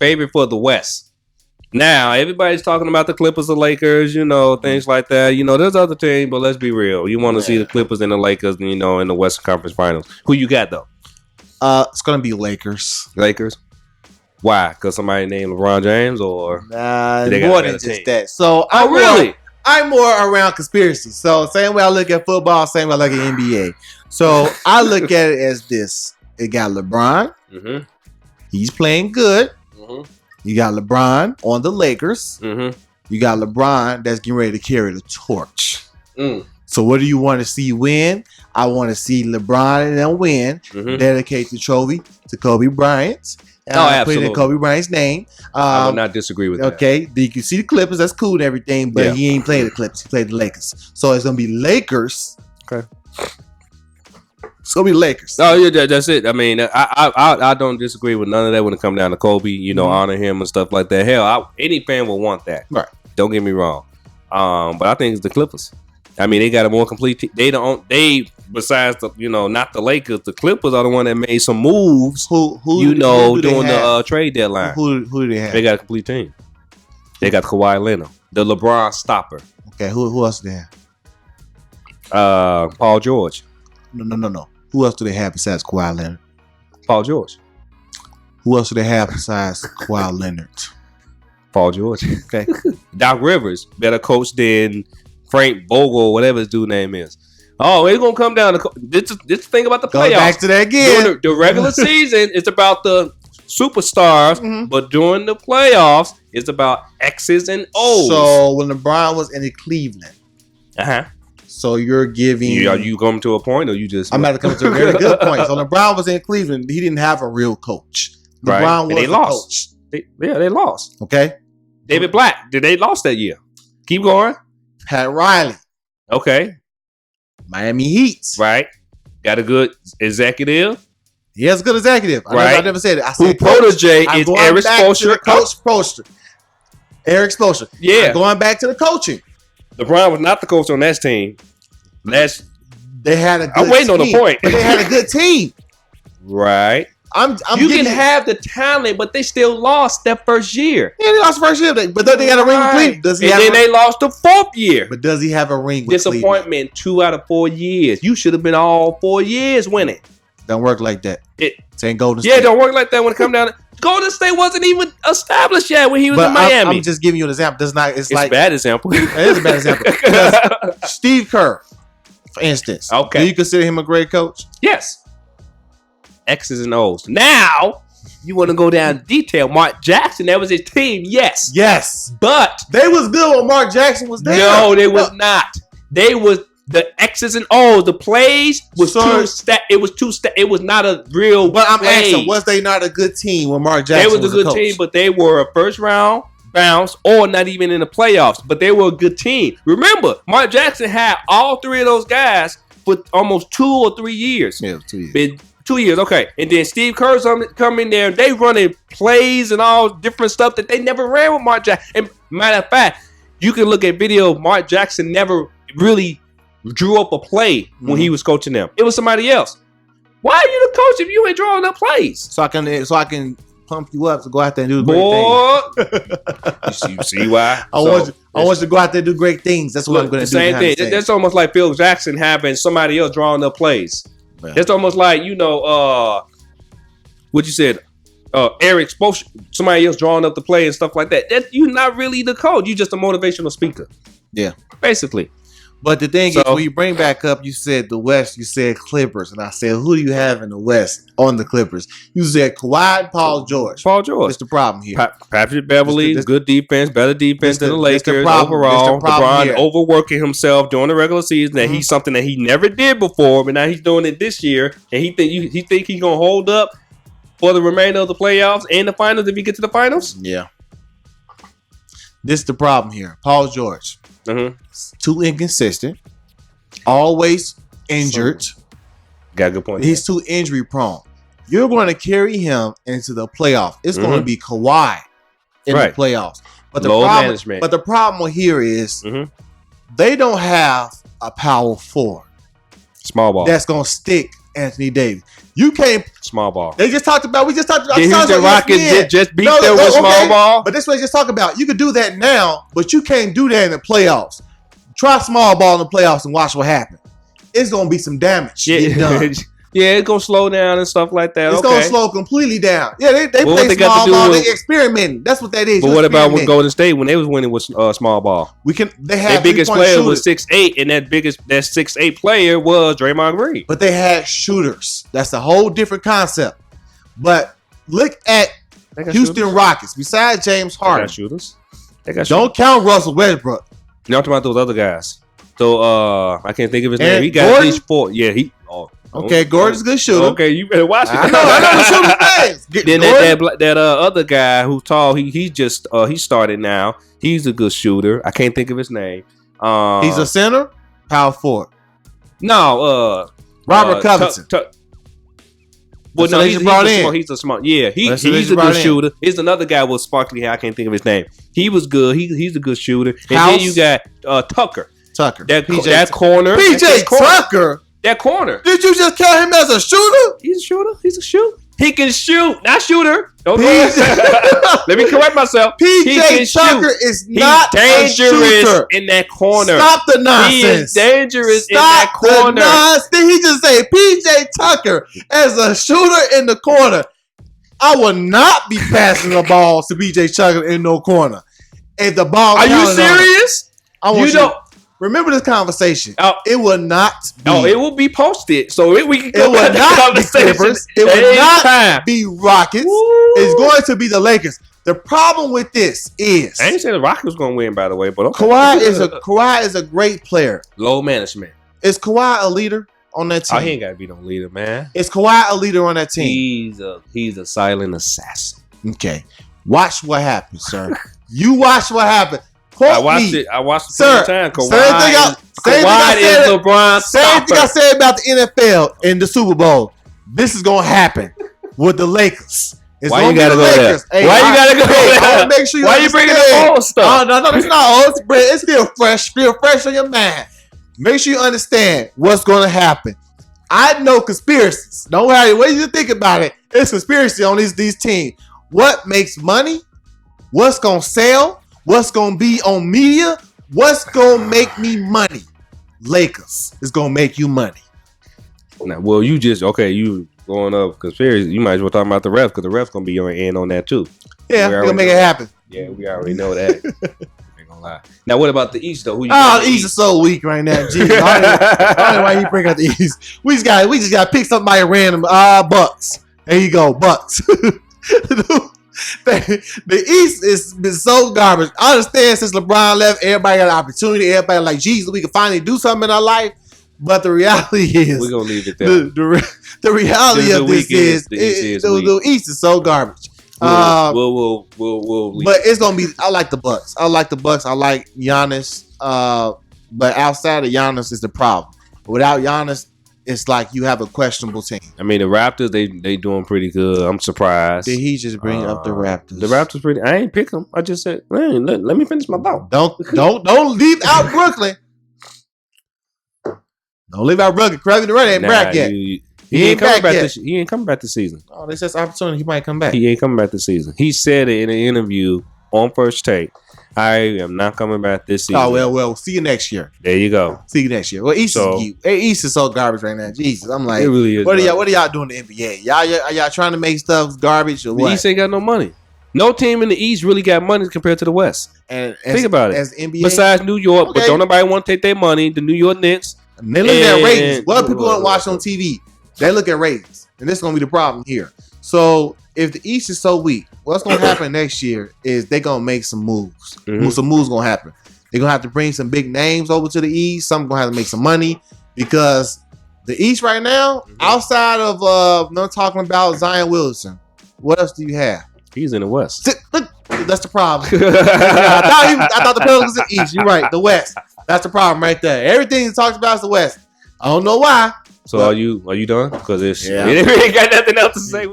favorite for the West. Now, everybody's talking about the Clippers, the Lakers, things like that. There's other teams, but let's be real. You want to see the Clippers and the Lakers, in the Western Conference Finals. Who you got, though? It's going to be Lakers. Lakers? Why? Because somebody named LeBron James, or? More than just that. So, I'm more around conspiracy. So, same way I look at football, same way I look at NBA. So, I look at it as this. It got LeBron. Mm-hmm. He's playing good. Mm-hmm. You got LeBron on the Lakers. Mm-hmm. You got LeBron that's getting ready to carry the torch. So what do you want to see win? I want to see LeBron and them win. Mm-hmm. Dedicate the trophy to Kobe Bryant. Absolutely. Put it in Kobe Bryant's name. I would not disagree with that. Okay, you can see the Clippers. That's cool and everything, but he ain't played the Clippers. He played the Lakers. So it's going to be Lakers. Okay. It's gonna be Lakers. Oh yeah, that's it. I mean, I don't disagree with none of that when it comes down to Kobe. Honor him and stuff like that. Hell, any fan will want that. Right. Don't get me wrong. But I think it's the Clippers. I mean, they got a more complete team. They besides the not the Lakers, the Clippers are the one that made some moves. Who during the trade deadline. Who do they have? They got a complete team. They got Kawhi Leonard, the LeBron stopper. Okay, who else do they have? Paul George. No. Who else do they have besides Kawhi Leonard? Paul George. Who else do they have besides Kawhi Leonard? Paul George. Okay. Doc Rivers, better coach than Frank Vogel, whatever his dude name is. Oh, it's gonna come down to this thing about the playoffs. Go back to that again. During the regular season, it's about the superstars, but during the playoffs, it's about X's and O's. So when LeBron was in Cleveland, so you're giving. Are you coming to a point, or you just? I'm about to come to a very good point. So LeBron was in Cleveland. He didn't have a real coach. LeBron was a coach. They lost. Okay. David Black. They lost that year? Keep going. Pat Riley. Okay. Miami Heat. Right. Got a good executive. He has a good executive. I never said it. I said protege is Eric Spoelstra. Coach Spoelstra. Eric Spoelstra. Yeah. Going back to the coaching. LeBron was not the coach on that team. They had a good I'm waiting team, on the point. But they had a good team. Right. You can have the talent, but they still lost that first year. Yeah, they lost the first year. But then they got a ring with Cleveland. They lost the fourth year. But does he have a ring with Cleveland? Disappointment 2 out of 4 years. You should have been all 4 years winning. Don't work like that. It's ain't Golden State. Yeah, don't work like that when it comes down to Golden State wasn't even established yet when he was in Miami. I'm just giving you an example. It's like a bad example. It is a bad example. Because Steve Kerr, for instance. Okay. Do you consider him a great coach? Yes. X's and O's. Now, you want to go down detail. Mark Jackson, that was his team. Yes. But they was good when Mark Jackson was there. No, they was not. They was the X's and O's. The plays was it was not a real. But I'm asking, was they not a good team when Mark Jackson was a good team, but they were a first round bounce or not even in the playoffs. But they were a good team. Remember, Mark Jackson had all 3 of those guys for almost 2 or 3 years. Yeah, 2 years. 2 years, okay. And then Steve Kerr's come in there. They running plays and all different stuff that they never ran with Mark Jackson. And matter of fact, you can look at video of Mark Jackson never really drew up a play when he was coaching them. It was somebody else. Why are you the coach if you ain't drawing up plays? So I can pump you up to go out there and do great things. You see why? I want you to go out there and do great things. That's what I'm going to do. Same thing. That's almost like Phil Jackson having somebody else drawing up plays. It's almost like, what you said, Eric Spoelstra, somebody else drawing up the play and stuff like that. You're not really the coach. You're just a motivational speaker. Yeah. Basically. But the thing is, when you bring back up, you said the West, you said Clippers. And I said, who do you have in the West on the Clippers? You said Kawhi and Paul George. What's the problem here? Patrick Beverly, good defense, better defense than the Lakers overall. LeBron overworking himself during the regular season. And he's something that he never did before, but now he's doing it this year. And he think he's going to hold up for the remainder of the playoffs and the finals if he gets to the finals? Yeah. This is the problem here. Paul George. Too inconsistent. Always injured. Got a good point. He's too injury prone. You're going to carry him into the playoffs. It's going to be Kawhi in the playoffs. But the problem here is they don't have a power forward. Small ball. That's going to stick Anthony Davis. You can't small ball. We just talked about. The Houston Rockets just beat them with small ball. But this way, just talk about. You could do that now, but you can't do that in the playoffs. Try small ball in the playoffs and watch what happens. It's gonna be some damage. Yeah, it's gonna slow down and stuff like that. It's gonna slow completely down. Yeah, they play small ball. They experimenting. That's what that is. But what about with Golden State when they was winning with small ball? They had their biggest player was 6'8", and that 6'8" player was Draymond Green. But they had shooters. That's a whole different concept. But look at Houston Rockets. Besides James Harden, they got shooters. Don't count Russell Westbrook. You're talking about those other guys. So I can't think of his name. He got Gordon? at least 4. Yeah, he. Okay, Gordon's a good shooter. Okay, you better watch it. I know the shooting Then that other guy who's tall, he started now. He's a good shooter. I can't think of his name. He's a center, power forward. No, Robert Covington. Well, no, he's a smart. Yeah, he's a good shooter. Here's another guy with sparkly hair. I can't think of his name. He was good. He's a good shooter. And then you got Tucker. That corner. PJ Tucker. That corner. Did you just count him as a shooter? He's a shooter. He can shoot, not shooter. Don't let me correct myself. PJ Tucker is not dangerous in that corner. Stop the nonsense. He is dangerous in that corner. Did he just say PJ Tucker as a shooter in the corner? I will not be passing the ball to PJ Tucker in no corner. If the ball, are you serious? Remember this conversation. It will not be. It will be posted. So we can go it will not be Clippers. It will not be Rockets. Woo. It's going to be the Lakers. The problem with this is I ain't saying the Rockets was going to win, by the way, but okay. Kawhi is a great player. Low management. Is Kawhi a leader on that team? He ain't got to be no leader, man. Is Kawhi a leader on that team? He's a silent assassin. Okay. Watch what happens, sir. You watch what happens. I watched it the time. Kawhi is LeBron's same thing I said about the NFL in the Super Bowl. This is going to happen with the Lakers. Why you gotta go there? Why you gotta go there? Make sure why you bringing up old stuff? No, it's not old. It's still fresh. Feel fresh on your mind. Make sure you understand what's going to happen. I know conspiracies. Don't worry. What do you think about it? It's conspiracy on these teams. What makes money? What's going to sell? What's going to be on media? What's going to make me money? Lakers is going to make you money. Now, well, you going up conspiracy. You might as well talk about the refs because the refs going to be in on that too. Yeah, they're going to make it happen. Yeah, we already know that. Ain't gonna lie. Now, what about the East though? The East is so weak right now. Jeez, I don't know why you bring out the East. We just got to pick somebody random. Bucks. There you go, Bucks. The East is so garbage. I understand since LeBron left, everybody got an opportunity. Everybody like, Jesus, we can finally do something in our life. But the reality is, we're gonna leave it there. The reality of this is the East is so garbage. We'll leave. But it's gonna be. I like the Bucks. I like Giannis. But outside of Giannis is the problem. Without Giannis, it's like you have a questionable team. I mean, the Raptors, they doing pretty good. I'm surprised. Did he just bring up the Raptors? The Raptors pretty. I ain't pick them. I just said, man, let me finish my thought. Don't leave out Brooklyn. Don't leave out Brooklyn. Kevin Durant ain't back yet. He ain't coming back. He ain't coming back this season. Oh, they said opportunity. He might come back. He ain't coming back this season. He said it in an interview on First Take. I am not coming back this season. Oh, well, see you next year. There you go. See you next year. Well, East is so garbage right now. Jesus, I'm like, it really is. What are y'all doing in the NBA? Y'all trying to make stuff garbage or what? The East ain't got no money. No team in the East really got money compared to the West. And think about it. As NBA, besides New York, but don't nobody want to take their money. The New York Knicks. And they look at ratings. What people don't watch on TV? They look at ratings, and this is gonna be the problem here. So if the East is so weak, what's gonna happen next year is they're gonna make some moves. Mm-hmm. Some moves gonna happen. They're gonna have to bring some big names over to the East. Some gonna have to make some money because the East right now, outside of not talking about Zion Williamson, what else do you have? He's in the West. That's the problem. I thought the Pelicans in the East. You're right. The West. That's the problem right there. Everything he talks about is the West. I don't know why. So are you done? Because it ain't got nothing else to say.